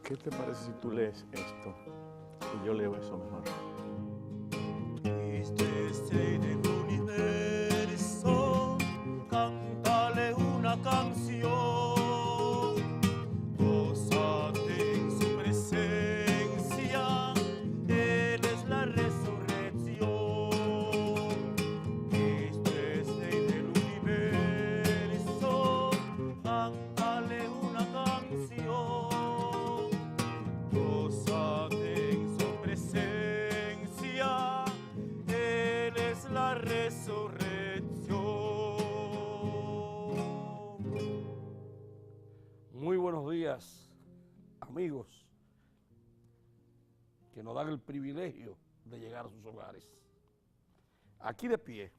¿Qué te parece si tú lees esto y yo leo eso mejor? Este es el universo, cántale una canción, gózate en su presencia, Él es la resurrección. Este es el del universo, cántale una canción, gózate en su presencia, Él es la resurrección. Muy buenos días, amigos, que nos dan el privilegio de llegar a sus hogares. Aquí de pie,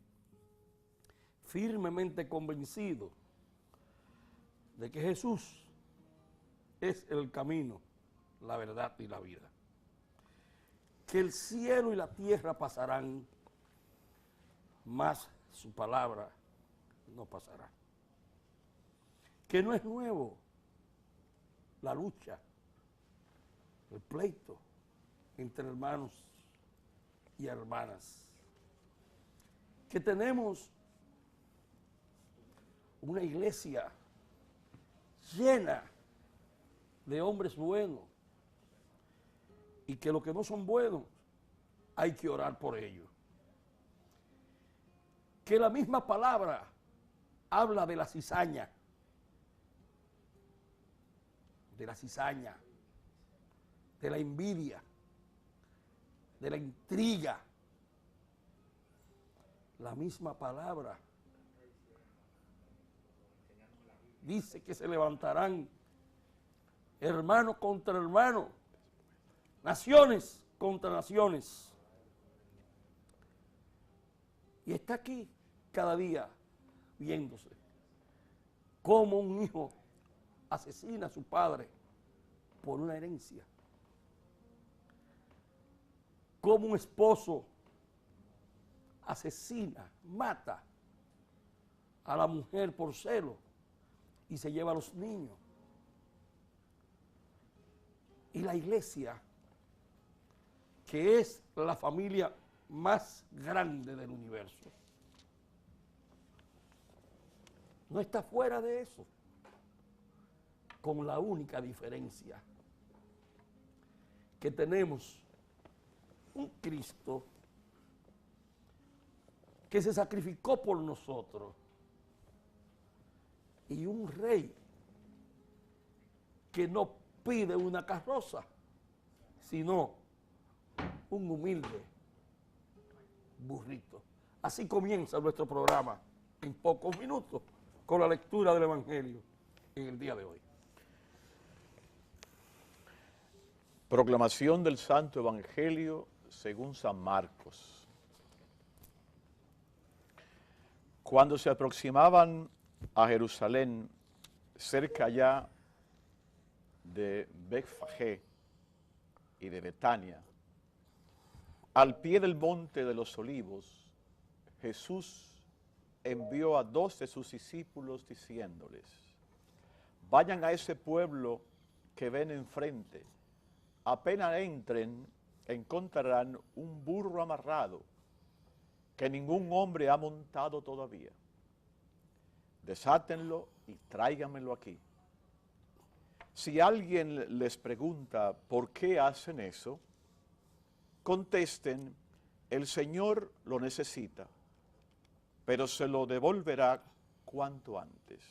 firmemente convencido de que Jesús es el camino, la verdad y la vida. Que el cielo y la tierra pasarán, mas su palabra no pasará. Que no es nuevo la lucha, el pleito entre hermanos y hermanas. Que tenemos una iglesia llena de hombres buenos y que los que no son buenos hay que orar por ellos. Que la misma palabra habla de la cizaña, de la envidia, de la intriga. La misma palabra dice que se levantarán hermano contra hermano, naciones contra naciones. Y está aquí cada día viéndose cómo un hijo asesina a su padre por una herencia, cómo un esposo asesina, mata a la mujer por celo y se lleva a los niños. Y la iglesia, que es la familia más grande del universo, no está fuera de eso, con la única diferencia que tenemos un Cristo que se sacrificó por nosotros y un rey que no pide una carroza, sino un humilde burrito. Así comienza nuestro programa en pocos minutos con la lectura del Evangelio en el día de hoy. Proclamación del Santo Evangelio según San Marcos. Cuando se aproximaban a Jerusalén, cerca ya de Betfagé y de Betania, al pie del monte de los Olivos, Jesús envió a 2 de sus discípulos diciéndoles: vayan a ese pueblo que ven enfrente. Apenas entren, encontrarán un burro amarrado que ningún hombre ha montado todavía. Desátenlo y tráiganmelo aquí. Si alguien les pregunta por qué hacen eso, contesten: el Señor lo necesita, pero se lo devolverá cuanto antes.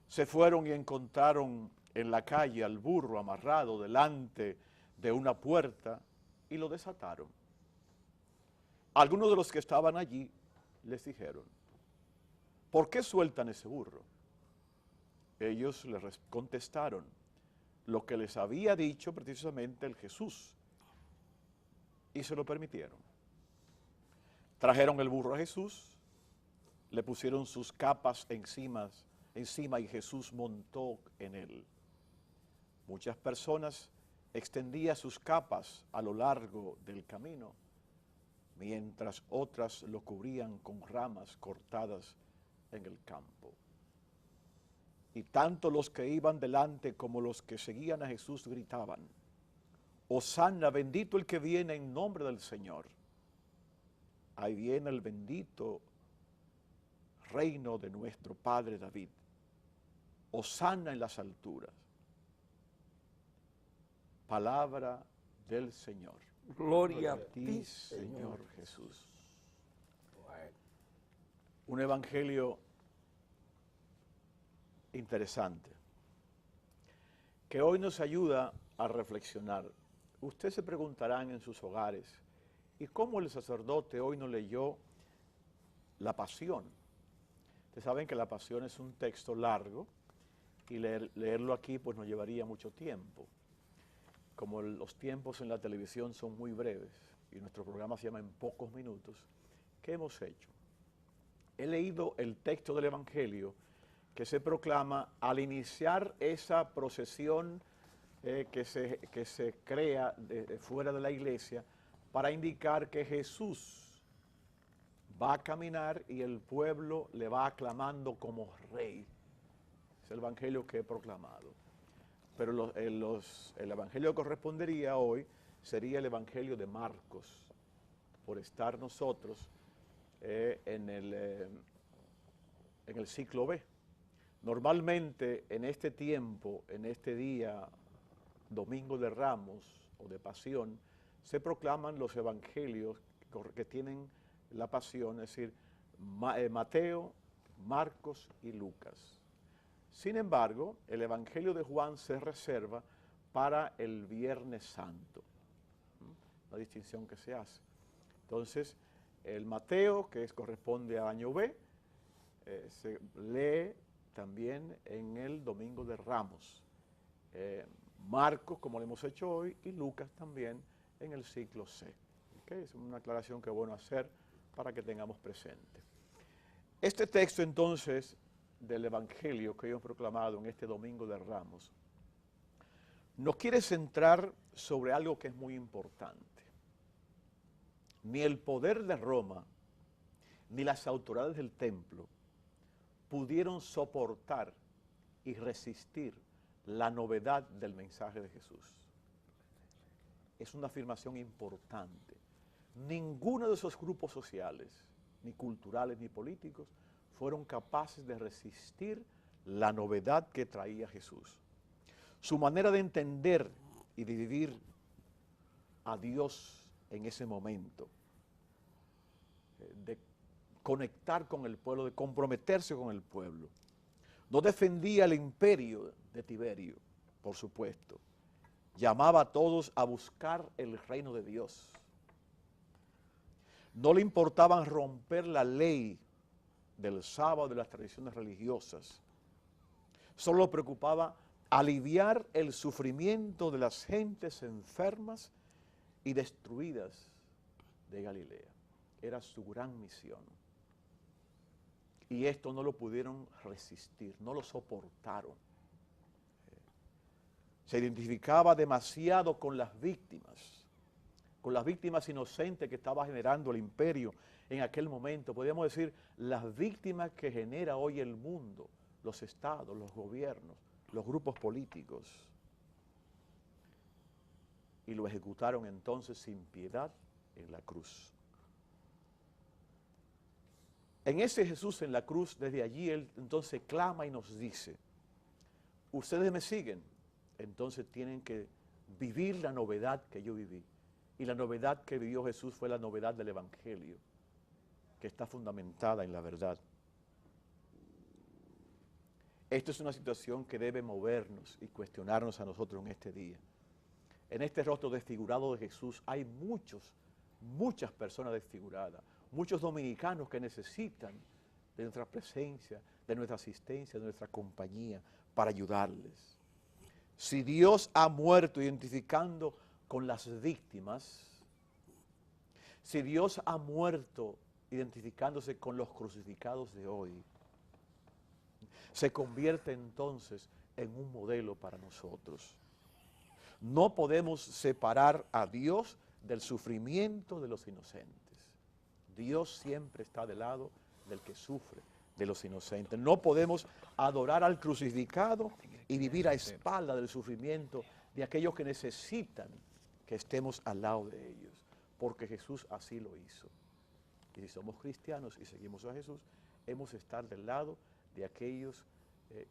Se fueron y encontraron en la calle al burro amarrado delante de una puerta y lo desataron. Algunos de los que estaban allí les dijeron: ¿por qué sueltan ese burro? Ellos les contestaron lo que les había dicho precisamente el Jesús, y se lo permitieron. Trajeron el burro a Jesús, le pusieron sus capas encima y Jesús montó en él. Muchas personas extendían sus capas a lo largo del camino, mientras otras lo cubrían con ramas cortadas en el campo. Y tanto los que iban delante como los que seguían a Jesús gritaban: Hosanna, bendito el que viene en nombre del Señor. Ahí viene el bendito reino de nuestro Padre David. Hosanna en las alturas. Palabra del Señor. Gloria a ti, ti, Señor Jesús. Bueno, Un evangelio interesante, que hoy nos ayuda a reflexionar. Ustedes se preguntarán en sus hogares, ¿y cómo el sacerdote hoy no leyó la Pasión? Ustedes saben que la Pasión es un texto largo y leerlo aquí pues nos llevaría mucho tiempo. Como los tiempos en la televisión son muy breves y nuestro programa se llama En pocos minutos, ¿qué hemos hecho? He leído el texto del Evangelio que se proclama al iniciar esa procesión que se crea fuera de la iglesia para indicar que Jesús va a caminar y el pueblo le va aclamando como rey. Es el Evangelio que he proclamado. Pero el Evangelio que correspondería hoy sería el Evangelio de Marcos, por estar nosotros en el ciclo B. Normalmente en este tiempo, en este día, Domingo de Ramos o de Pasión, se proclaman los evangelios que tienen la Pasión, es decir, Mateo, Marcos y Lucas. Sin embargo, el Evangelio de Juan se reserva para el Viernes Santo, la distinción que se hace. Entonces, el Mateo, que corresponde a año B, se lee también en el Domingo de Ramos. Marcos, como lo hemos hecho hoy, y Lucas también en el ciclo C. ¿Okay? Es una aclaración que es bueno hacer para que tengamos presente. Este texto entonces del Evangelio que hemos proclamado en este Domingo de Ramos nos quiere centrar sobre algo que es muy importante. Ni el poder de Roma ni las autoridades del templo pudieron soportar y resistir la novedad del mensaje de Jesús. Es una afirmación importante. Ninguno de esos grupos sociales, ni culturales ni políticos, fueron capaces de resistir la novedad que traía Jesús. Su manera de entender y de vivir a Dios en ese momento, de conectar con el pueblo, de comprometerse con el pueblo. No defendía el imperio de Tiberio, por supuesto. Llamaba a todos a buscar el reino de Dios. No le importaba romper la ley del sábado, de las tradiciones religiosas. Solo le preocupaba aliviar el sufrimiento de las gentes enfermas y destruidas de Galilea. Era su gran misión. Y esto no lo pudieron resistir, no lo soportaron. Se identificaba demasiado con las víctimas inocentes que estaba generando el imperio en aquel momento. Podríamos decir, las víctimas que genera hoy el mundo, los estados, los gobiernos, los grupos políticos. Y lo ejecutaron entonces sin piedad en la cruz. En ese Jesús en la cruz, desde allí Él entonces clama y nos dice, ustedes me siguen, entonces tienen que vivir la novedad que yo viví. Y la novedad que vivió Jesús fue la novedad del Evangelio, que está fundamentada en la verdad. Esto es una situación que debe movernos y cuestionarnos a nosotros en este día. En este rostro desfigurado de Jesús hay muchas personas desfiguradas, muchos dominicanos que necesitan de nuestra presencia, de nuestra asistencia, de nuestra compañía para ayudarles. Si Dios ha muerto identificando con las víctimas, si Dios ha muerto identificándose con los crucificados de hoy, se convierte entonces en un modelo para nosotros. No podemos separar a Dios del sufrimiento de los inocentes. Dios siempre está del lado del que sufre, de los inocentes. No podemos adorar al crucificado y vivir a espalda del sufrimiento de aquellos que necesitan que estemos al lado de ellos, porque Jesús así lo hizo. Y si somos cristianos y seguimos a Jesús, hemos de estar del lado de aquellos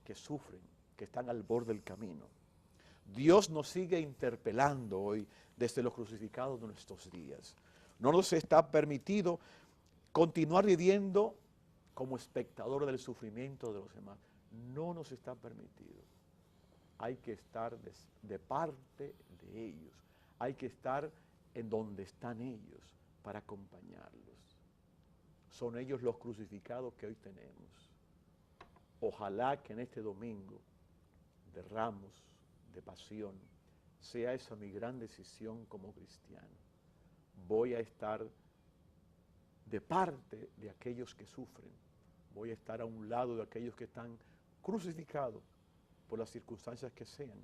que sufren, que están al borde del camino. Dios nos sigue interpelando hoy desde los crucificados de nuestros días. No nos está permitido continuar viviendo como espectador del sufrimiento de los demás. No nos está permitido. Hay que estar de parte de ellos. Hay que estar en donde están ellos para acompañarlos. Son ellos los crucificados que hoy tenemos. Ojalá que en este domingo de Ramos, de Pasión, sea esa mi gran decisión como cristiano. Voy a estar de parte de aquellos que sufren. Voy a estar a un lado de aquellos que están crucificados por las circunstancias que sean,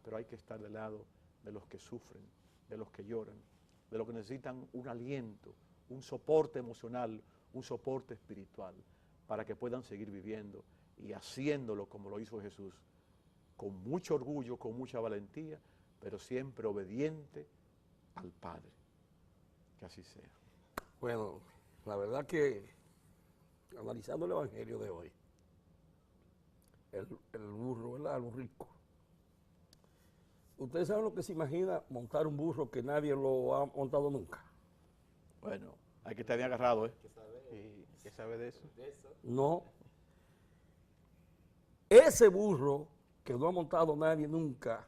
pero hay que estar del lado de los que sufren, de los que lloran, de los que necesitan un aliento, un soporte emocional, un soporte espiritual, para que puedan seguir viviendo y haciéndolo como lo hizo Jesús, con mucho orgullo, con mucha valentía, pero siempre obediente al Padre. Que así sea. Bueno, la verdad que analizando el Evangelio de hoy, el burro, ¿verdad? El burrico. ¿Ustedes saben lo que se imagina montar un burro que nadie lo ha montado nunca? Bueno, hay que estar bien agarrado, ¿eh? ¿Qué sabe de eso? No. Ese burro que no ha montado nadie nunca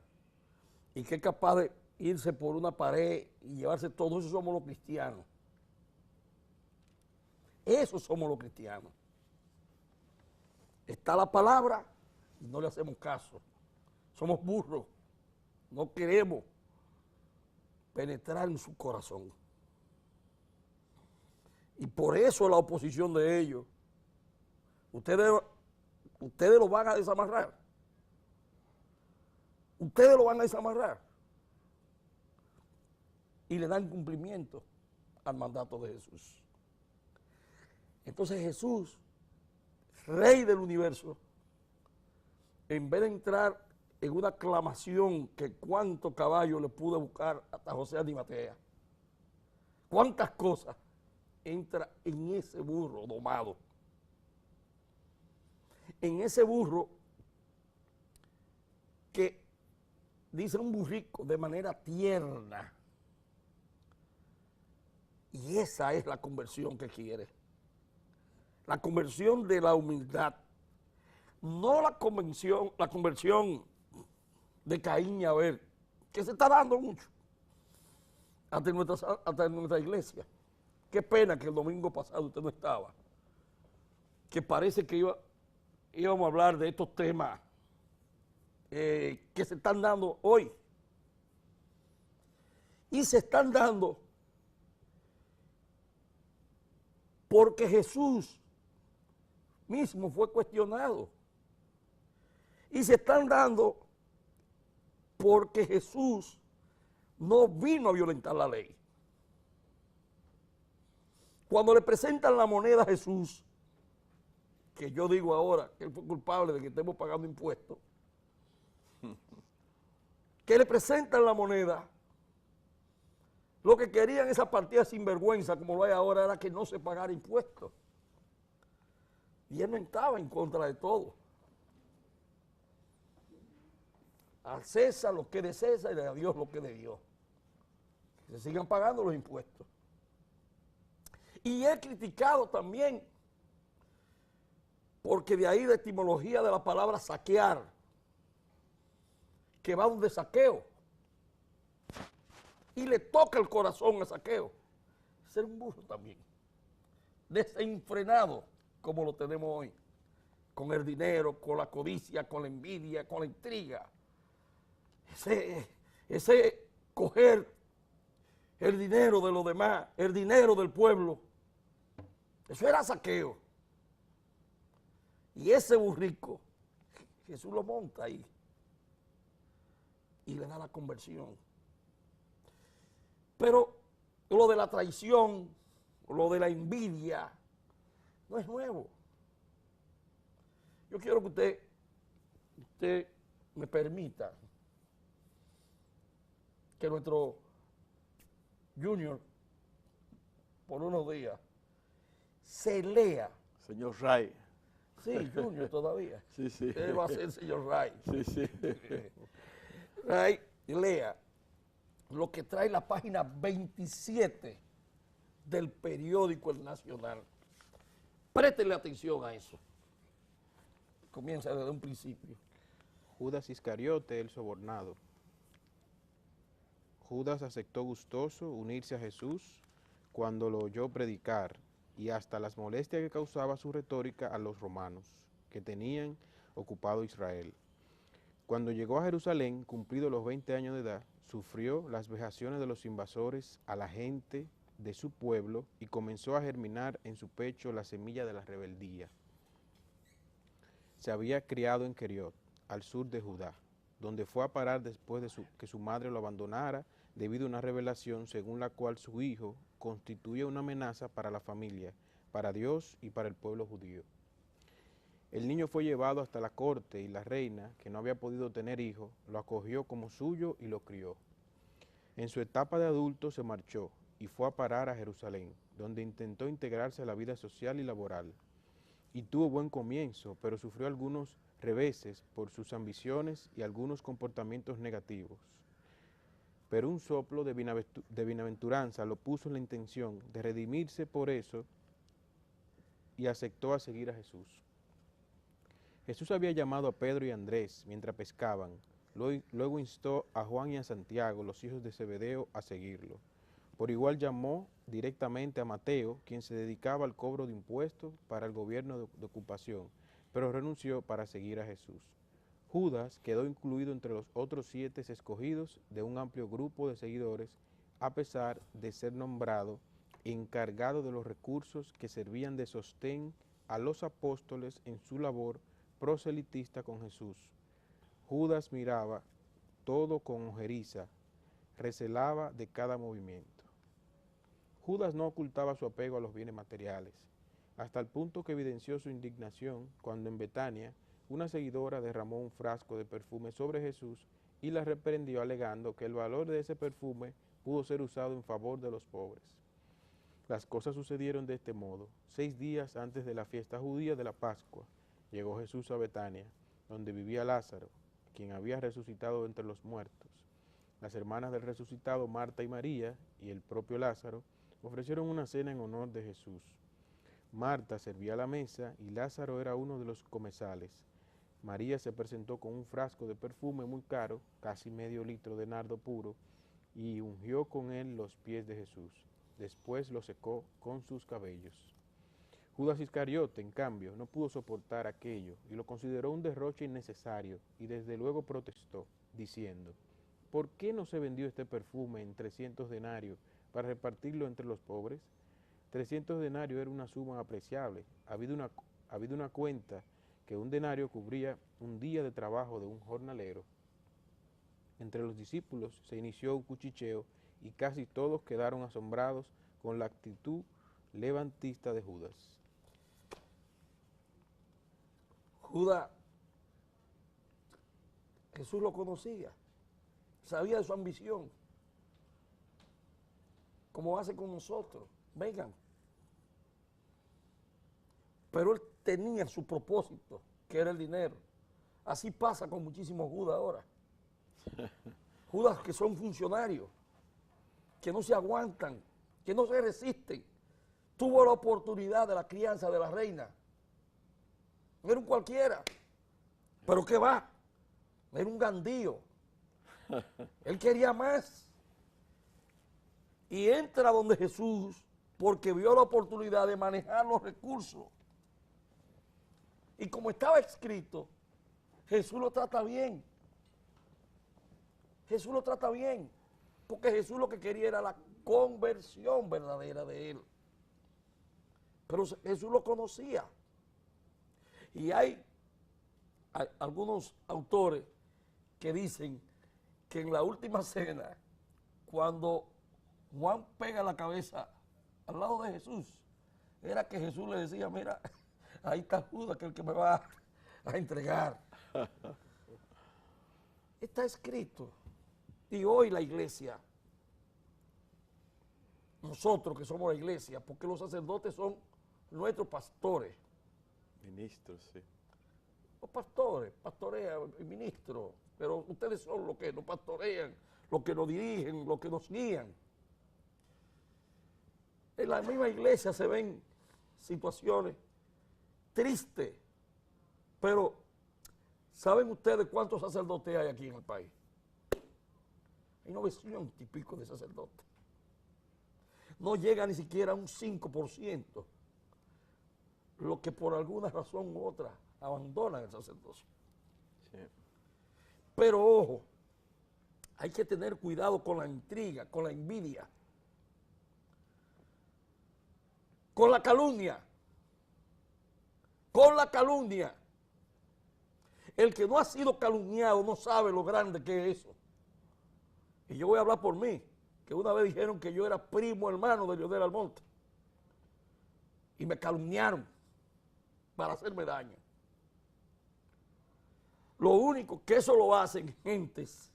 y que es capaz de irse por una pared y llevarse todo eso, somos los cristianos. Eso somos los cristianos. Está la palabra y no le hacemos caso. Somos burros. No queremos penetrar en su corazón. Y por eso la oposición de ellos. Ustedes lo van a desamarrar. Ustedes lo van a desamarrar. Y le dan cumplimiento al mandato de Jesús. Entonces Jesús, Rey del universo, en vez de entrar en una aclamación que cuántos caballos le pudo buscar hasta José de Arimatea, cuántas cosas, entra en ese burro domado. En ese burro que dice un burrico de manera tierna. Y esa es la conversión que quiere. La conversión de la humildad. No la conversión de Caín y Abel, que se está dando mucho hasta en nuestra iglesia. Qué pena que el domingo pasado usted no estaba. Que parece que íbamos a hablar de estos temas que se están dando hoy. Y se están dando porque Jesús mismo fue cuestionado. Y se están dando porque Jesús no vino a violentar la ley. Cuando le presentan la moneda a Jesús, que yo digo ahora que él fue culpable de que estemos pagando impuestos, que le presentan la moneda, lo que querían esa partida sinvergüenza, como lo hay ahora, era que no se pagara impuestos. Y él no estaba en contra de todo. A César lo que es de César y a Dios lo que es de Dios. Que se sigan pagando los impuestos. Y he criticado también, porque de ahí la etimología de la palabra saquear, que va donde Saqueo, y le toca el corazón a Saqueo. Ser un burro también, desenfrenado como lo tenemos hoy, con el dinero, con la codicia, con la envidia, con la intriga. Ese coger el dinero de los demás, el dinero del pueblo, eso era Saqueo. Y ese burrico, Jesús lo monta ahí y le da la conversión. Pero lo de la traición, lo de la envidia, no es nuevo. Yo quiero que usted me permita que nuestro Junior, por unos días, se lea. Señor Ray. Sí, Junior todavía. Sí, sí. Él va a ser el señor Ray. Sí, sí. Ray, lea lo que trae la página 27 del periódico El Nacional. Préstele atención a eso. Comienza desde un principio. Judas Iscariote, el sobornado. Judas aceptó gustoso unirse a Jesús cuando lo oyó predicar y hasta las molestias que causaba su retórica a los romanos, que tenían ocupado Israel. Cuando llegó a Jerusalén, cumplidos los 20 años de edad, sufrió las vejaciones de los invasores a la gente de su pueblo y comenzó a germinar en su pecho la semilla de la rebeldía. Se había criado en Keriot, al sur de Judá, donde fue a parar después de que su madre lo abandonara debido a una revelación según la cual su hijo constituye una amenaza para la familia, para Dios y para el pueblo judío. El niño fue llevado hasta la corte y la reina, que no había podido tener hijo, lo acogió como suyo y lo crió. En su etapa de adulto se marchó y fue a parar a Jerusalén, donde intentó integrarse a la vida social y laboral. Y tuvo buen comienzo, pero sufrió algunos reveses por sus ambiciones y algunos comportamientos negativos. Pero un soplo de bienaventuranza lo puso en la intención de redimirse por eso y aceptó a seguir a Jesús. Jesús había llamado a Pedro y a Andrés mientras pescaban, luego instó a Juan y a Santiago, los hijos de Zebedeo, a seguirlo. Por igual llamó directamente a Mateo, quien se dedicaba al cobro de impuestos para el gobierno de ocupación, pero renunció para seguir a Jesús. Judas quedó incluido entre los otros 7 escogidos de un amplio grupo de seguidores, a pesar de ser nombrado encargado de los recursos que servían de sostén a los apóstoles en su labor proselitista con Jesús. Judas miraba todo con ojeriza, recelaba de cada movimiento. Judas no ocultaba su apego a los bienes materiales, hasta el punto que evidenció su indignación cuando en Betania una seguidora derramó un frasco de perfume sobre Jesús y la reprendió alegando que el valor de ese perfume pudo ser usado en favor de los pobres. Las cosas sucedieron de este modo. 6 días antes de la fiesta judía de la Pascua, llegó Jesús a Betania, donde vivía Lázaro, quien había resucitado entre los muertos. Las hermanas del resucitado, Marta y María, y el propio Lázaro, ofrecieron una cena en honor de Jesús. Marta servía la mesa y Lázaro era uno de los comensales. María se presentó con un frasco de perfume muy caro, casi medio litro de nardo puro, y ungió con él los pies de Jesús. Después lo secó con sus cabellos. Judas Iscariote, en cambio, no pudo soportar aquello y lo consideró un derroche innecesario y desde luego protestó, diciendo: ¿por qué no se vendió este perfume en 300 denarios para repartirlo entre los pobres? 300 denarios era una suma apreciable. Ha habido una cuenta que un denario cubría un día de trabajo de un jornalero. Entre los discípulos se inició un cuchicheo y casi todos quedaron asombrados con la actitud levantista de Judas. Judas, Jesús lo conocía, sabía de su ambición, como hace con nosotros, vengan. Pero él tenía su propósito, que era el dinero. Así pasa con muchísimos Judas ahora. Judas que son funcionarios, que no se aguantan, que no se resisten. Tuvo la oportunidad de la crianza de la reina. No era un cualquiera. Pero ¿qué va? Era un gandío. Él quería más. Y entra donde Jesús porque vio la oportunidad de manejar los recursos. Y como estaba escrito, Jesús lo trata bien. Jesús lo trata bien. Porque Jesús lo que quería era la conversión verdadera de él. Pero Jesús lo conocía. Y hay algunos autores que dicen que en la última cena, cuando Juan pega la cabeza al lado de Jesús, era que Jesús le decía: mira, ahí está Judas, que es el que me va a entregar. Está escrito. Y hoy la iglesia, nosotros que somos la iglesia, porque los sacerdotes son nuestros pastores. Ministros, sí. Los pastores, pastorean y ministros, pero ustedes son los que nos pastorean, los que nos dirigen, los que nos guían. En la misma iglesia se ven situaciones tristes, pero ¿saben ustedes cuántos sacerdotes hay aquí en el país? Hay 900 y pico de sacerdotes. No llega ni siquiera a un 5%, los que por alguna razón u otra abandonan el sacerdocio. Sí. Pero ojo, hay que tener cuidado con la intriga, con la envidia, con la calumnia. Con la calumnia. El que no ha sido calumniado no sabe lo grande que es eso. Y yo voy a hablar por mí, que una vez dijeron que yo era primo hermano de Leonel Almonte. Y me calumniaron para hacerme daño. Lo único que eso lo hacen gentes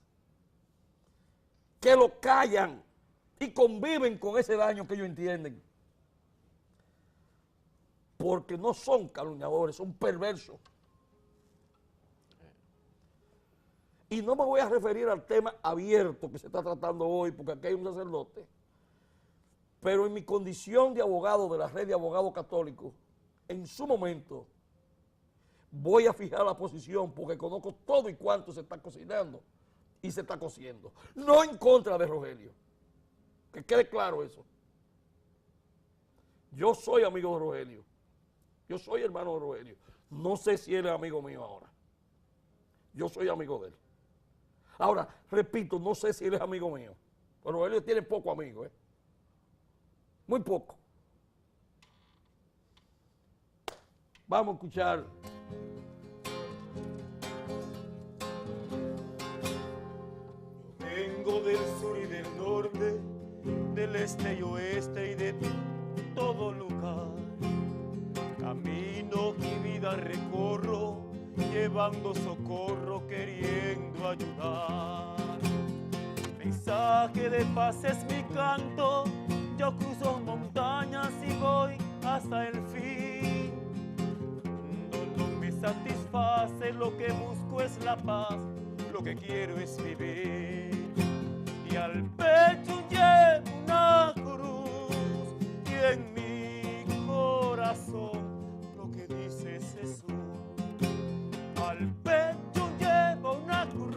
que lo callan y conviven con ese daño que ellos entienden. Porque no son calumniadores, son perversos. Y no me voy a referir al tema abierto que se está tratando hoy, porque aquí hay un sacerdote. Pero en mi condición de abogado de la red de abogados católicos, en su momento, voy a fijar la posición porque conozco todo y cuánto se está cocinando y se está cociendo. No en contra de Rogelio. Que quede claro eso. Yo soy amigo de Rogelio. Yo soy hermano de Rogelio. No sé si él es amigo mío ahora. Yo soy amigo de él. Ahora, repito, no sé si él es amigo mío. Pero Rogelio tiene poco amigo, ¿eh? Muy poco. Vamos a escuchar. Vengo del sur y del norte, del este y oeste y de todo lugar. Camino y vida recorro, llevando socorro, queriendo ayudar. Mensaje de paz es mi canto, yo cruzo montañas y voy hasta el fin. No me satisface, lo que busco es la paz, lo que quiero es vivir. Y al pecho llevo una cruz y en mi corazón lo que dice es Jesús. Al pecho llevo una cruz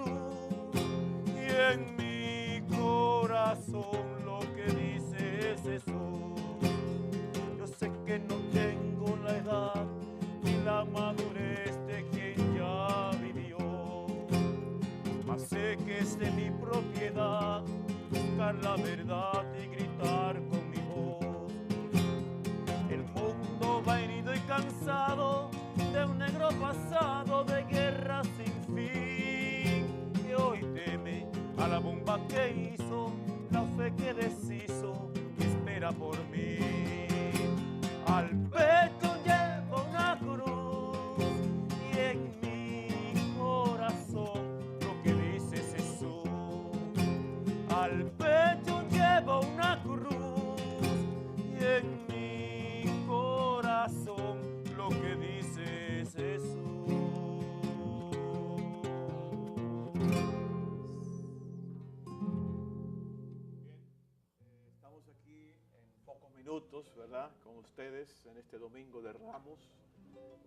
y en mi corazón lo que dice es Jesús. Yo sé que no tengo la edad ni la madurez de quien ya vivió, mas sé que es de mi propiedad buscar la verdad y gritar con mi voz. El mundo va herido y cansado de un negro pasado de guerra sin fin, que hoy teme a la bomba que hizo, la fe que deshizo y espera por mí. Al pecho llevo una cruz y en mi corazón lo que dice es Jesús. Al pecho llevo una cruz y en mi corazón lo que dice es Jesús. Estamos aquí en pocos minutos, ¿verdad? Con ustedes en este Domingo de Ramos,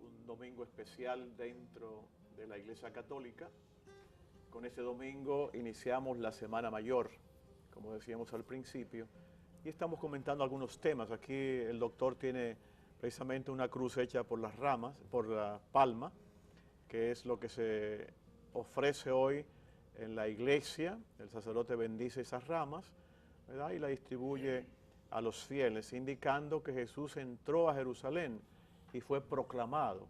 un domingo especial dentro de la Iglesia Católica. Con este domingo iniciamos la Semana Mayor, como decíamos al principio, y estamos comentando algunos temas. Aquí el doctor tiene precisamente una cruz hecha por las ramas, por la palma, que es lo que se ofrece hoy en la iglesia. El sacerdote bendice esas ramas, ¿verdad? Y la distribuye a los fieles, indicando que Jesús entró a Jerusalén y fue proclamado,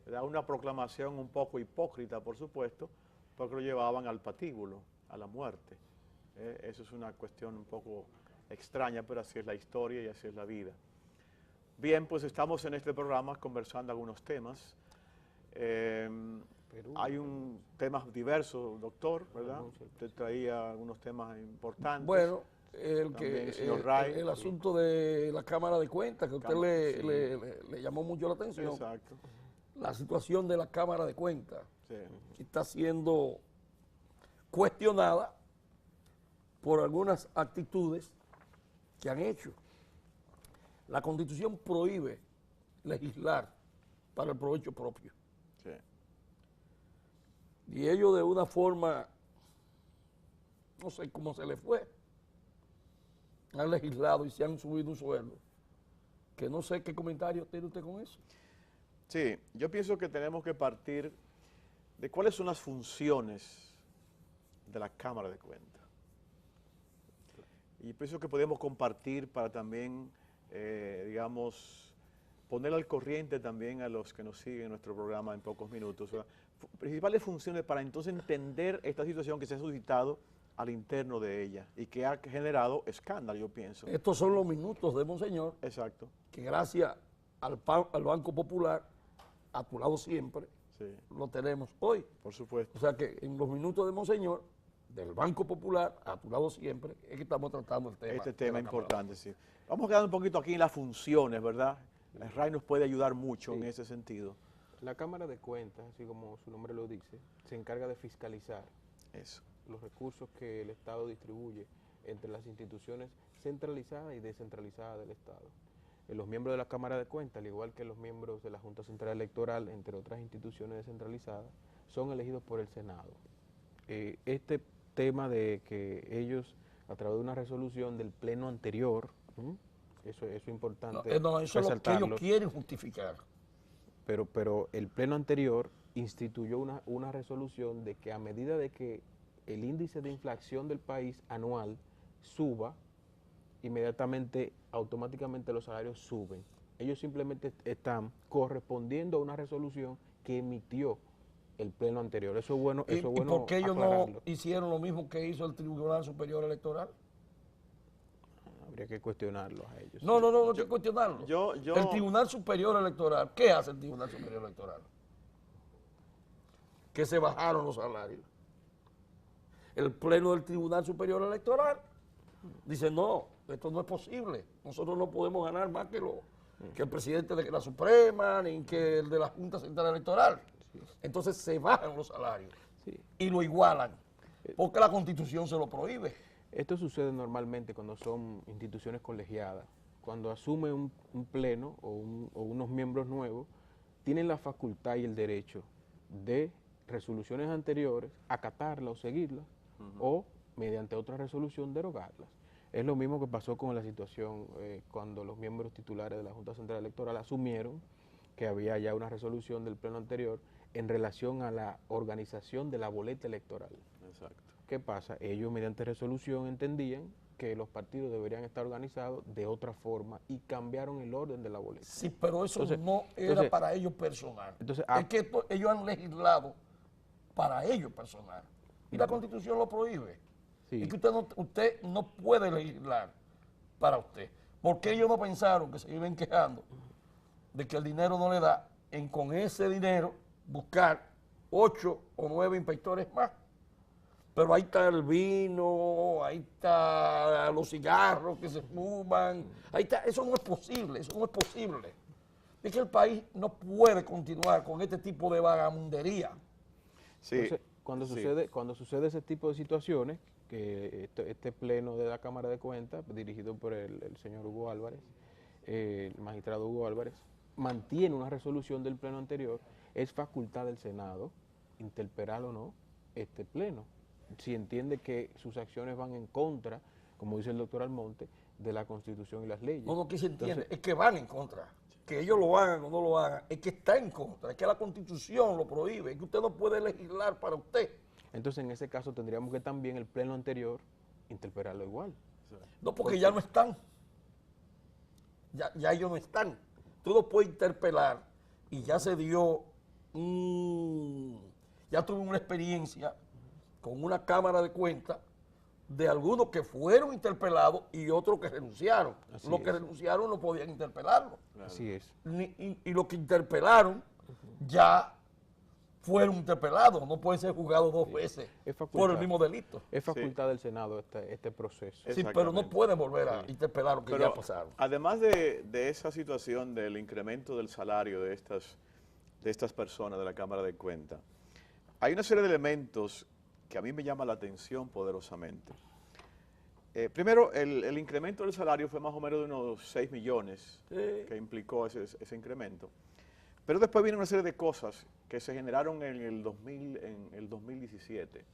¿verdad? Una proclamación un poco hipócrita, por supuesto, porque lo llevaban al patíbulo, a la muerte. Eso es una cuestión un poco extraña, pero así es la historia y así es la vida. Bien, pues estamos en este programa conversando algunos temas Perú. Hay un temas diversos, doctor, ¿verdad? Usted traía algunos temas importantes. Bueno, También, señor Ray. el asunto de la Cámara de Cuentas, que a usted le llamó mucho la atención. Exacto. La situación de la Cámara de Cuentas Sí. está siendo cuestionada por algunas actitudes que han hecho. La Constitución prohíbe legislar para el provecho propio. Sí. Y ellos de una forma, no sé cómo se les fue, han legislado y se han subido un sueldo. Que no sé qué comentario tiene usted con eso. Sí, yo pienso que tenemos que partir de cuáles son las funciones de la Cámara de Cuentas. Y pienso que podemos compartir para también, digamos, poner al corriente también a los que nos siguen en nuestro programa en pocos minutos. Principales funciones para entonces entender esta situación que se ha suscitado al interno de ella y que ha generado escándalo, yo pienso. Estos son los minutos de Monseñor, Exacto. que gracias al Banco Popular, a tu lado siempre, Sí, lo tenemos hoy. por supuesto. O sea que en los minutos de Monseñor, del Banco Popular, a tu lado siempre, es que estamos tratando el tema. Este de tema la Cámara. importante, sí. Vamos a quedar un poquito aquí en las funciones, ¿verdad? El RAI nos puede ayudar mucho en ese sentido. La Cámara de Cuentas, así como su nombre lo dice, se encarga de fiscalizar Eso. los recursos que el Estado distribuye entre las instituciones centralizadas y descentralizadas del Estado. Los miembros de la Cámara de Cuentas, al igual que los miembros de la Junta Central Electoral, entre otras instituciones descentralizadas, son elegidos por el Senado. Este tema de que ellos, a través de una resolución del pleno anterior, eso es importante No, eso es lo que ellos quieren justificar. pero el pleno anterior instituyó una resolución de que a medida de que el índice de inflación del país anual suba, inmediatamente, automáticamente los salarios suben. Ellos simplemente están correspondiendo a una resolución que emitió el pleno anterior. Eso es bueno, ¿Y por qué ellos aclararlo. no hicieron lo mismo que hizo el Tribunal Superior Electoral? Habría que cuestionarlo a ellos. No hay que cuestionarlo. yo- El Tribunal Superior Electoral, ¿qué hace el Tribunal Superior Electoral? Que se bajaron los salarios. El Pleno del Tribunal Superior Electoral dice, no, esto no es posible. Nosotros no podemos ganar más que el presidente de la Suprema, ni que el de la Junta Central Electoral. Entonces se bajan los salarios Sí. y lo igualan, porque la Constitución se lo prohíbe. Esto sucede normalmente cuando son instituciones colegiadas. Cuando asume un pleno o unos miembros nuevos, tienen la facultad y el derecho de resoluciones anteriores, acatarlas o seguirlas, o mediante otra resolución derogarlas. Es lo mismo que pasó con la situación cuando los miembros titulares de la Junta Central Electoral asumieron que había ya una resolución del pleno anterior en relación a la organización de la boleta electoral. Exacto. ¿Qué pasa? Ellos mediante resolución entendían que los partidos deberían estar organizados de otra forma y cambiaron el orden de la boleta. Sí, pero eso Entonces- no era entonces- para ellos personal. entonces, es que ellos han legislado para ellos personal. Y la Constitución lo prohíbe. Sí. Y que usted no puede legislar para usted. Porque ellos no pensaron, que se viven quejando de que el dinero no le da, en con ese dinero buscar 8 o 9 inspectores más. Pero ahí está el vino, ahí está los cigarros que se fuman, ahí está, eso no es posible, eso no es posible. Es que el país no puede continuar con este tipo de vagamundería. Sí. Entonces, Sí. cuando sucede ese tipo de situaciones, que este pleno de la Cámara de Cuentas, dirigido por el señor Hugo Álvarez, el magistrado Hugo Álvarez, mantiene una resolución del pleno anterior, es facultad del Senado interpelar o no este pleno, si entiende que sus acciones van en contra, como dice el doctor Almonte, de la Constitución y las leyes. No, que se entiende, es que van en contra. Que ellos lo hagan o no lo hagan, es que está en contra, es que la Constitución lo prohíbe, es que usted no puede legislar para usted. Entonces, en ese caso, tendríamos que también el pleno anterior interpelarlo igual. No, porque ya no están. Ya ellos no están. Tú lo puedes interpelar y ya se dio, ya tuve una experiencia con una Cámara de Cuentas de algunos que fueron interpelados y otros que renunciaron. Así Los que es. renunciaron no podían interpelarlo. Así es. Y los que interpelaron ya fueron interpelados, no pueden ser juzgados dos veces Es por facultad. el mismo delito. Es facultad del Senado este proceso. Sí, pero no Exactamente. pueden volver a interpelar lo que Pero ya pasaron. además de esa situación del incremento del salario de estas personas de la Cámara de Cuentas, hay una serie de elementos que a mí me llama la atención poderosamente. Primero, el incremento del salario fue más o menos de unos 6 millones Sí. que implicó ese incremento. Pero después viene una serie de cosas que se generaron en el 2017,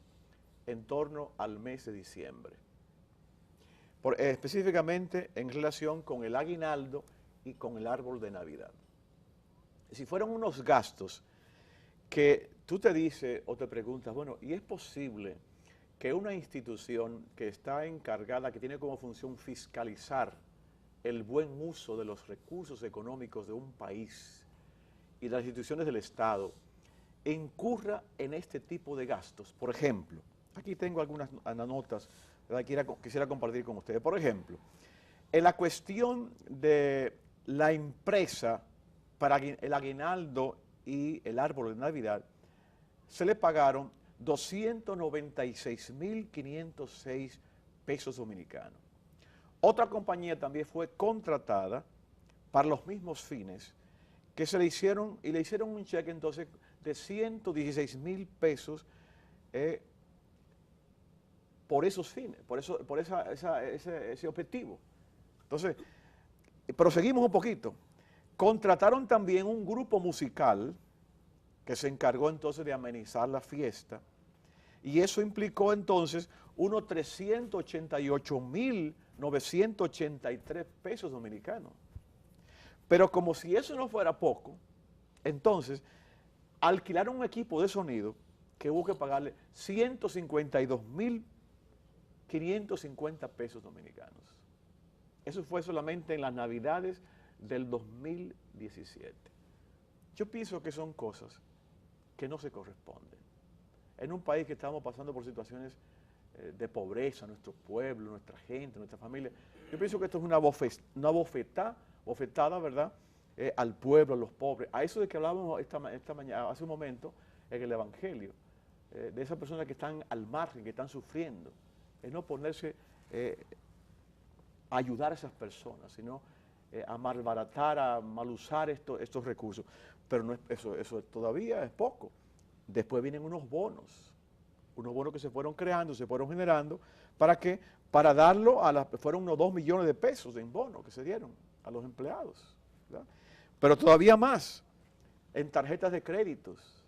en torno al mes de diciembre. Específicamente en relación con el aguinaldo y con el árbol de Navidad. Si fueron unos gastos que tú te dices o te preguntas, bueno, ¿y es posible que una institución que está encargada, que tiene como función fiscalizar el buen uso de los recursos económicos de un país y de las instituciones del Estado, incurra en este tipo de gastos? Por ejemplo, aquí tengo algunas notas que quisiera compartir con ustedes. Por ejemplo, en la cuestión de la empresa para el aguinaldo y el árbol de Navidad, se le pagaron 296.506 pesos dominicanos. Otra compañía también fue contratada para los mismos fines, que le hicieron un cheque entonces de 116.000 pesos por esos fines, por ese objetivo. Entonces, proseguimos un poquito. Contrataron también un grupo musical que se encargó entonces de amenizar la fiesta, y eso implicó entonces unos 388.983 pesos dominicanos. Pero como si eso no fuera poco, entonces alquilaron un equipo de sonido que hubo que pagarle 152.550 pesos dominicanos. Eso fue solamente en las Navidades del 2017. Yo pienso que son cosas que no se corresponden. En un país que estamos pasando por situaciones de pobreza, nuestro pueblo, nuestra gente, nuestra familia, yo pienso que esto es una bofetada, ¿verdad?, al pueblo, a los pobres. A eso de que hablábamos esta mañana, hace un momento, en el Evangelio, de esas personas que están al margen, que están sufriendo, es no ponerse a ayudar a esas personas, sino a malbaratar, a mal usar estos recursos. Pero no es, eso todavía es poco. Después vienen unos bonos que se fueron creando, se fueron generando, para darlo fueron unos 2 millones de pesos en bonos que se dieron a los empleados, ¿verdad? Pero todavía más, en tarjetas de créditos,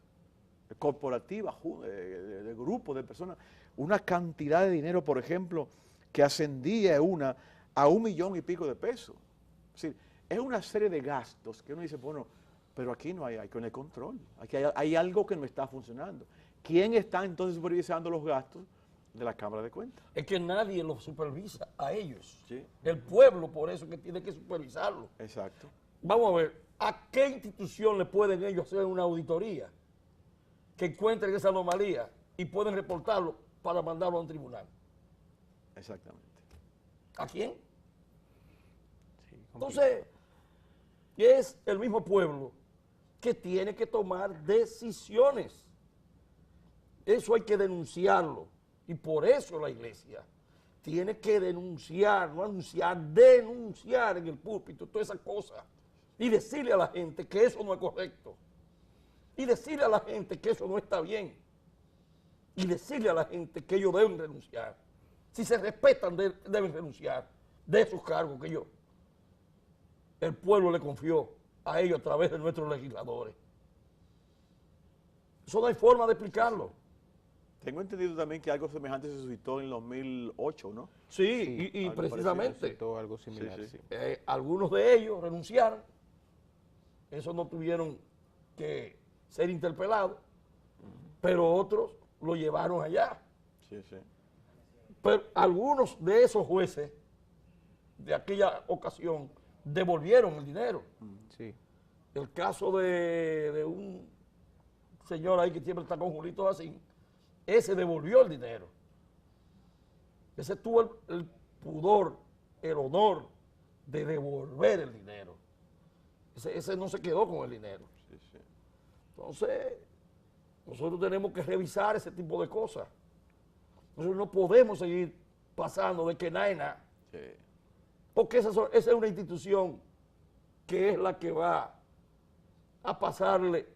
corporativas, de grupos de personas, una cantidad de dinero, por ejemplo, que ascendía a 1 millón y pico de pesos. Es decir, es una serie de gastos que uno dice, bueno, pero aquí no hay con el control, aquí hay algo que no está funcionando. ¿Quién está entonces supervisando los gastos de la Cámara de Cuentas? Es que nadie los supervisa a ellos. Sí. El pueblo, por eso, que tiene que supervisarlo. Exacto. Vamos a ver, ¿a qué institución le pueden ellos hacer una auditoría que encuentren esa anomalía y pueden reportarlo para mandarlo a un tribunal? Exactamente. ¿A quién? Sí, Entonces, es el mismo pueblo que tiene que tomar decisiones. Eso hay que denunciarlo. Y por eso la iglesia tiene que denunciar, no anunciar, denunciar en el púlpito todas esas cosas. Y decirle a la gente que eso no es correcto. Y decirle a la gente que eso no está bien. Y decirle a la gente que ellos deben renunciar. Si se respetan, deben renunciar de esos cargos que el pueblo le confió a ellos a través de nuestros legisladores. Eso no hay forma de explicarlo. Tengo entendido también que algo semejante se suscitó en el 2008, ¿no? Sí, y algo precisamente Necesitó algo similar, Sí, sí. sí. algunos de ellos renunciaron. Esos no tuvieron que ser interpelados, pero otros lo llevaron allá. Sí, sí. Pero algunos de esos jueces de aquella ocasión devolvieron el dinero. Sí. El caso de un señor ahí que siempre está con Julito así, ese devolvió el dinero. Ese tuvo el pudor, el honor de devolver el dinero. Ese no se quedó con el dinero. Sí, sí. Entonces, Nosotros tenemos que revisar ese tipo de cosas. Nosotros no podemos seguir pasando de que nada es nada. Sí. Porque esa es una institución que es la que va a pasarle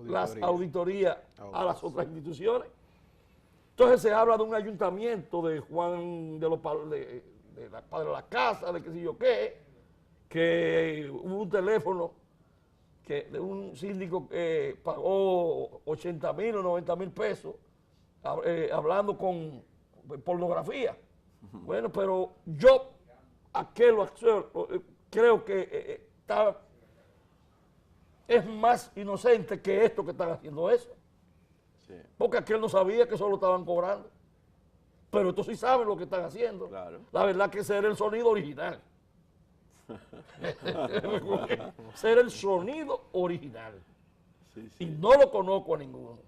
las auditorías a las otras instituciones. Entonces se habla de un ayuntamiento de Juan de los de la Padre de la Casa, de qué sé yo qué, que hubo un teléfono de un síndico que pagó 80,000 o 90,000 pesos hablando con pornografía. Bueno, pero yo creo que es más inocente que esto que están haciendo eso. Sí. Porque aquel no sabía que solo estaban cobrando. Pero estos sí saben lo que están haciendo. Claro. La verdad que ese era el sonido original. Ser el sonido original. Sí, Y sí. no lo conozco a ninguno.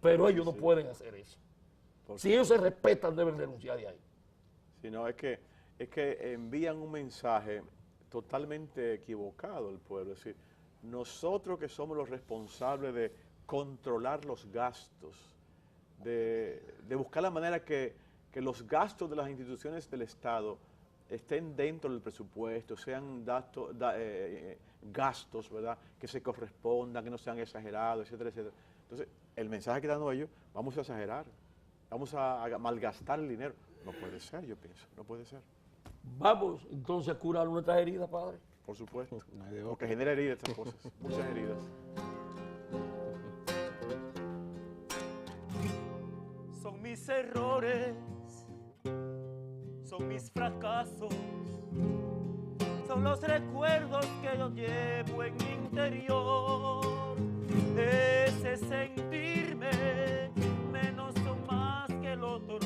Pero ellos no pueden hacer eso. Por Si ellos se respetan, deben denunciar de ahí. Si no, es que envían un mensaje totalmente equivocado al pueblo. Es decir, nosotros que somos los responsables de controlar los gastos, de buscar la manera que los gastos de las instituciones del Estado estén dentro del presupuesto, sean gastos, ¿verdad?, que se correspondan, que no sean exagerados, etcétera, etcétera. Entonces, el mensaje que están dando ellos, vamos a exagerar, vamos a malgastar el dinero. No puede ser, yo pienso, no puede ser. Vamos entonces a curar nuestras heridas, padre. Por supuesto. No hay de otra. Porque genera heridas estas cosas, muchas heridas. Son mis errores, son mis fracasos, son los recuerdos que yo llevo en mi interior. Ese sentirme menos o más que el otro,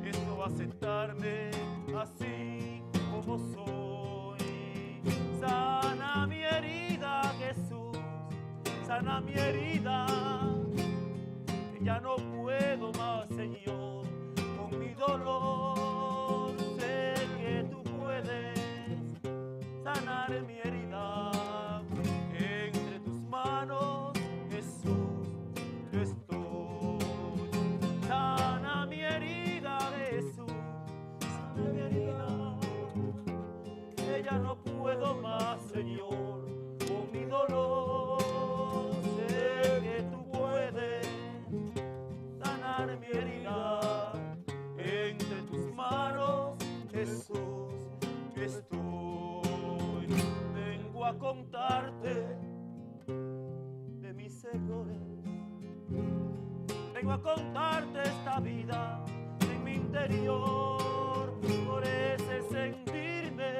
es no aceptarme así como soy. Sana mi herida, Jesús, sana mi herida. Ya no puedo más, Señor, con mi dolor. Sé que tú puedes sanar mi herida. Entre tus manos, Jesús, yo estoy. Sana mi herida, Jesús, sana mi herida. Que ya no puedo más, Señor, con mi dolor. Sé que tú puedes sanar mi herida. Entre tus manos, Jesús, yo estoy. Vengo a contarte de mis errores. Vengo a contarte esta vida en mi interior. Por ese sentirme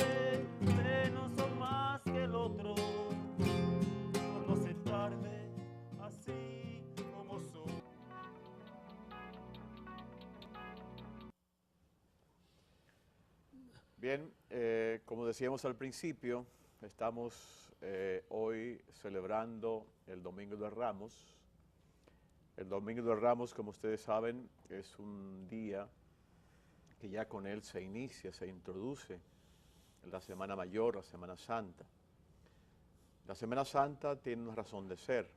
menos o más que el otro. Por no aceptarme así como soy. Bien, como decíamos al principio, estamos hoy celebrando el Domingo de Ramos. El Domingo de Ramos, como ustedes saben, es un día que ya con él se inicia, se introduce en la Semana Mayor, la Semana Santa. La Semana Santa tiene una razón de ser.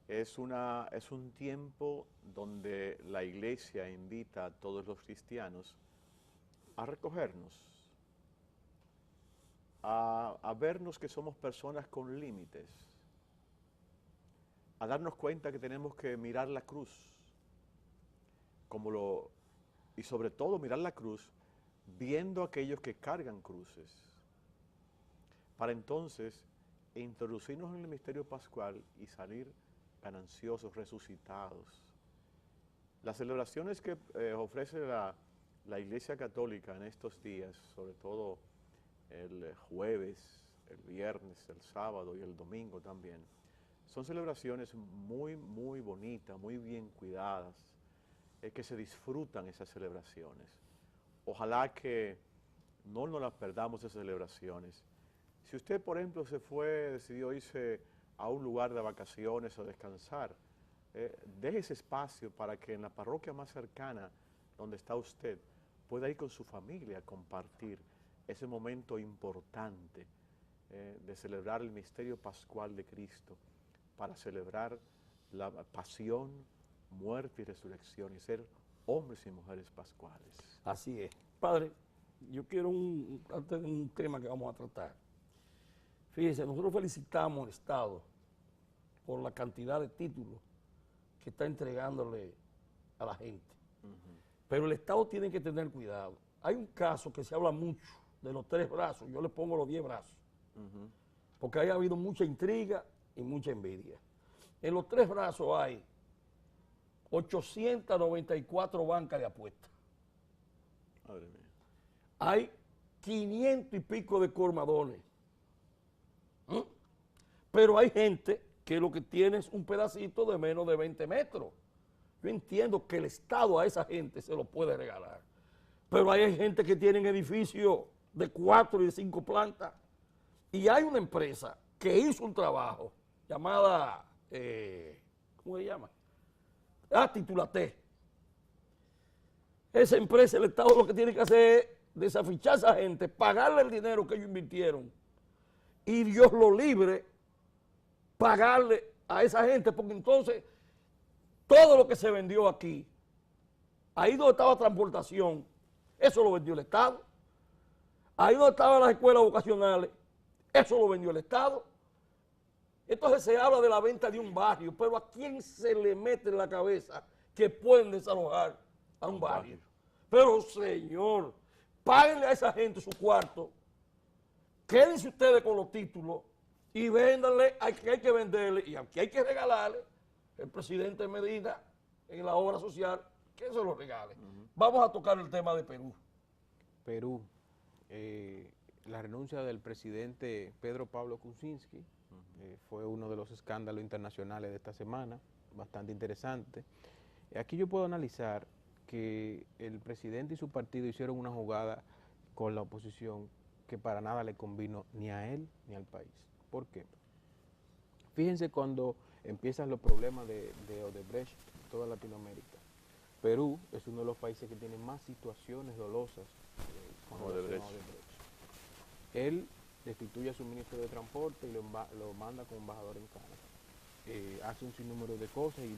Es un tiempo donde la Iglesia invita a todos los cristianos a recogernos, a vernos que somos personas con límites, a darnos cuenta que tenemos que mirar la cruz, y sobre todo mirar la cruz viendo a aquellos que cargan cruces, para entonces introducirnos en el misterio pascual y salir gananciosos, resucitados. Las celebraciones que ofrece la Iglesia Católica en estos días, sobre todo el jueves, el viernes, el sábado y el domingo también, son celebraciones muy, muy bonitas, muy bien cuidadas, que se disfrutan esas celebraciones. Ojalá que no nos las perdamos esas celebraciones. Si usted, por ejemplo, decidió irse a un lugar de vacaciones o descansar, deje ese espacio para que en la parroquia más cercana donde está usted pueda ir con su familia a compartir ese momento importante de celebrar el misterio pascual de Cristo, para celebrar la pasión, muerte y resurrección y ser hombres y mujeres pascuales. Así es. Padre, yo quiero antes de un tema que vamos a tratar. Fíjense, nosotros felicitamos al Estado por la cantidad de títulos que está entregándole a la gente. Pero el Estado tiene que tener cuidado. Hay un caso que se habla mucho de los 3 brazos, yo le pongo los 10 brazos, porque ahí ha habido mucha intriga y mucha envidia. En los 3 brazos hay 894 bancas de apuestas. Madre mía. Hay 500 y pico de colmadones. Pero hay gente que lo que tiene es un pedacito de menos de 20 metros. Yo entiendo que el Estado a esa gente se lo puede regalar. Pero hay gente que tiene edificios de 4 y de 5 plantas. Y hay una empresa que hizo un trabajo llamada, ¿cómo se llama? Titulate. Esa empresa, el Estado lo que tiene que hacer es desafichar a esa gente, pagarle el dinero que ellos invirtieron y Dios lo libre, pagarle a esa gente, porque entonces todo lo que se vendió aquí, ahí donde estaba transportación, eso lo vendió el Estado. Ahí donde estaban las escuelas vocacionales, eso lo vendió el Estado. Entonces se habla de la venta de un barrio, pero ¿a quién se le mete en la cabeza que pueden desalojar a un barrio? Pero señor, páguenle a esa gente su cuarto, quédense ustedes con los títulos y véndanle a que hay que venderle y a que hay que regalarle. El presidente Medina en la obra social, que se lo regale. Vamos a tocar el tema de Perú. Perú, la renuncia del presidente Pedro Pablo Kuczynski fue uno de los escándalos internacionales de esta semana, bastante interesante. Aquí yo puedo analizar que el presidente y su partido hicieron una jugada con la oposición que para nada le convino ni a él ni al país. ¿Por qué? Fíjense cuando empiezan los problemas de Odebrecht en toda Latinoamérica. Perú es uno de los países que tiene más situaciones dolosas con relación a Odebrecht. Él destituye a su ministro de Transporte y lo manda como embajador en Canadá. Hace un sinnúmero de cosas y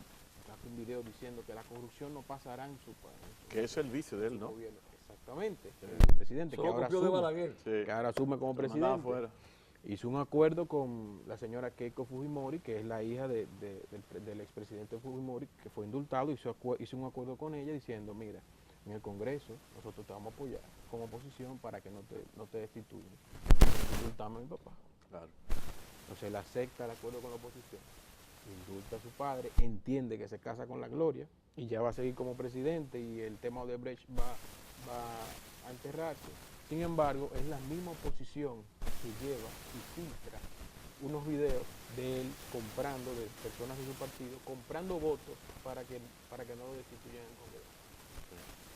hace un video diciendo que la corrupción no pasará en su país. Que es el vice de él, ¿no? Gobierno. Exactamente. El presidente Solo copió de Balaguer. que ahora asume como Lo mandaba presidente. afuera. Hizo un acuerdo con la señora Keiko Fujimori, que es la hija del expresidente Fujimori, que fue indultado, hizo un acuerdo con ella diciendo, mira, en el Congreso nosotros te vamos a apoyar como oposición para que no te destituyan. Indultamos a mi papá. Claro. Entonces él acepta el acuerdo con la oposición, indulta a su padre, entiende que se casa con la gloria y ya va a seguir como presidente y el tema de Odebrecht va a enterrarse. Sin embargo, es la misma oposición que lleva y filtra unos videos de él comprando, de personas de su partido, comprando votos para que no lo destituyan en el Congreso.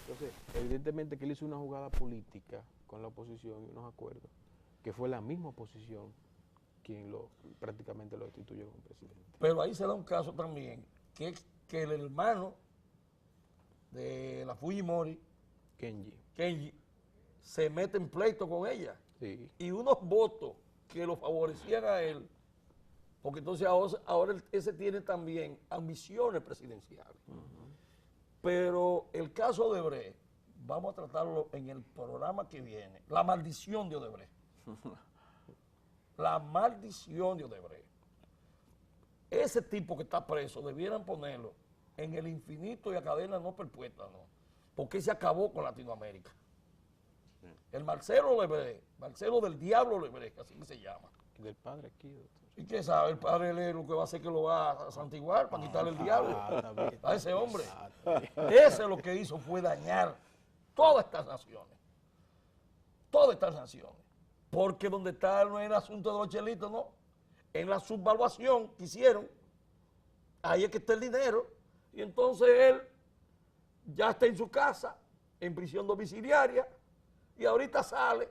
Entonces, evidentemente que él hizo una jugada política con la oposición y unos acuerdos, que fue la misma oposición quien prácticamente lo destituyó como presidente. Pero ahí se da un caso también, que el hermano de la Fujimori, Kenji, se mete en pleito con ella. Sí. Y unos votos que lo favorecían a él, porque entonces ahora ese tiene también ambiciones presidenciales. Pero el caso de Odebrecht, vamos a tratarlo en el programa que viene, la maldición de Odebrecht. La maldición de Odebrecht. Ese tipo que está preso, debieran ponerlo en el infinito y a cadena no perpetua, ¿no? Porque se acabó con Latinoamérica. El Marcelo Odebrecht, Marcelo del Diablo Odebrecht, así que se llama. Del padre aquí, doctor. ¿Y qué sabe? El padre él lo que va a hacer que lo va a santiguar para quitarle el diablo a ese hombre. Ese lo que hizo fue dañar todas estas naciones. Todas estas naciones. Porque donde está no es el asunto de los chelitos, no. En la subvaluación que hicieron, ahí es que está el dinero. Y entonces él ya está en su casa, en prisión domiciliaria, y ahorita sale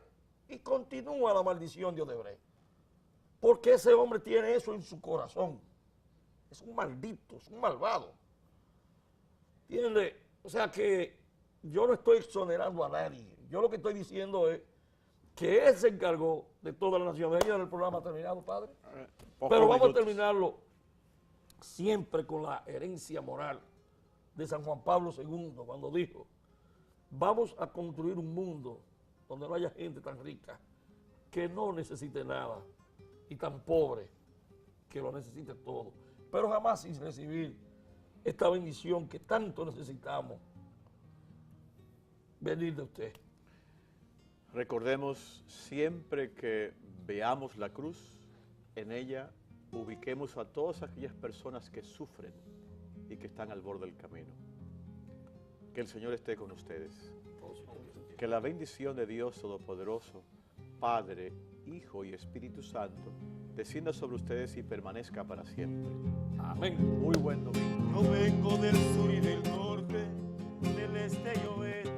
y continúa la maldición de Odebrecht. Porque ese hombre tiene eso en su corazón. Es un maldito, es un malvado. ¿Entiendes? O sea que yo no estoy exonerando a nadie. Yo lo que estoy diciendo es que él se encargó de toda la nación. ¿Ya el programa terminado, padre? Pero vamos a terminarlo siempre con la herencia moral de San Juan Pablo II, cuando dijo, vamos a construir un mundo donde no haya gente tan rica que no necesite nada y tan pobre que lo necesite todo, pero jamás sin recibir esta bendición que tanto necesitamos venir de usted. Recordemos siempre que veamos la cruz, en ella ubiquemos a todas aquellas personas que sufren y que están al borde del camino. Que el Señor esté con ustedes. Que la bendición de Dios Todopoderoso, Padre, Hijo y Espíritu Santo, descienda sobre ustedes y permanezca para siempre. Amén. Muy buen domingo. Yo vengo del sur y del norte, del este y oeste.